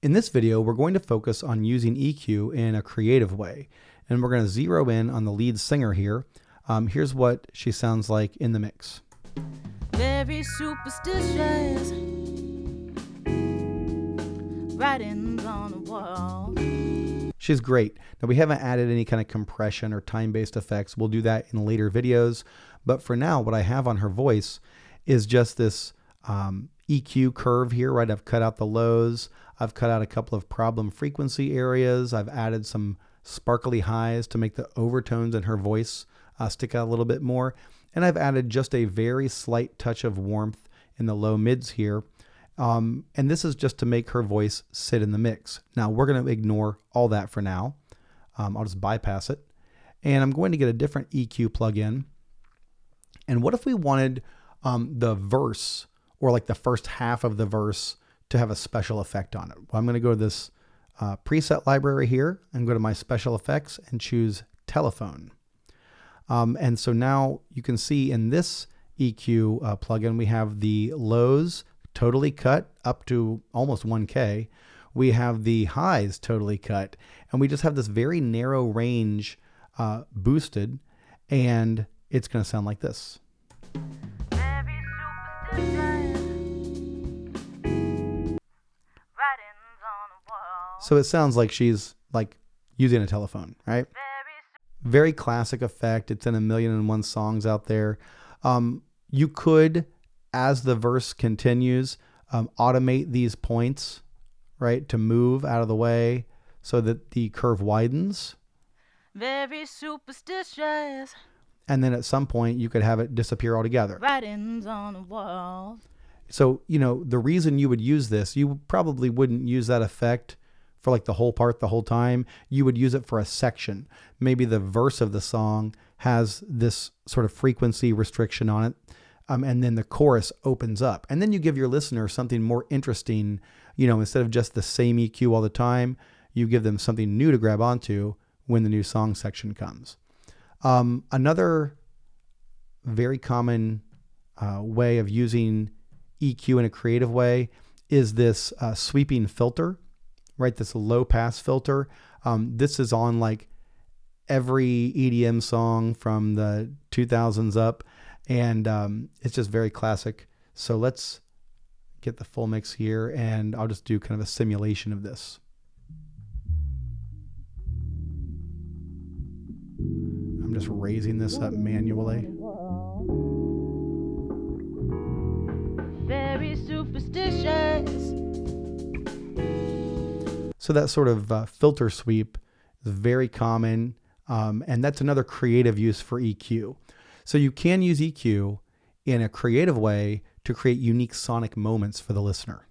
In this video, we're going to focus on using EQ in a creative way, and we're going to zero in on the lead singer here. Here's what she sounds like in the mix. Very superstitious, writings on the wall. She's great. Now, we haven't added any kind of compression or time-based effects. We'll do that in later videos. But for now, what I have on her voice is just this EQ curve here, right? I've cut out the lows. I've cut out a couple of problem frequency areas. I've added some sparkly highs to make the overtones in her voice stick out a little bit more. And I've added just a very slight touch of warmth in the low mids here. And this is just to make her voice sit in the mix. Now, we're going to ignore all that for now. I'll just bypass it. And I'm going to get a different EQ plugin. And what if we wanted the verse, or like the first half of the verse, to have a special effect on it? Well, I'm going to go to this preset library here and go to my special effects and choose telephone. And so now you can see in this EQ plugin, we have the lows totally cut up to almost 1K. We have the highs totally cut, and we just have this very narrow range boosted, and it's going to sound like this. Very superstitious, writings on the wall. So it sounds like she's like using a telephone, right? Very classic effect. It's in 1,000,001 songs out there. You could, as the verse continues, automate these points, right, to move out of the way so that the curve widens. Very superstitious, And then at some point you could have it disappear altogether. writings on the wall. So, the reason you would use this, you probably wouldn't use that effect for like the whole part the whole time. You would use it for a section. Maybe the verse of the song has this sort of frequency restriction on it. And then the chorus opens up. And then you give your listener something more interesting, instead of just the same EQ all the time, you give them something new to grab onto when the new song section comes. Another very common way of using EQ in a creative way is this sweeping filter, right? This low pass filter. This is on like every EDM song from the 2000s up, and it's just very classic. So let's get the full mix here, and I'll just do kind of a simulation of this. I'm just raising this up manually. Very superstitious. So that sort of filter sweep is very common, and that's another creative use for EQ. So you can use EQ in a creative way to create unique sonic moments for the listener.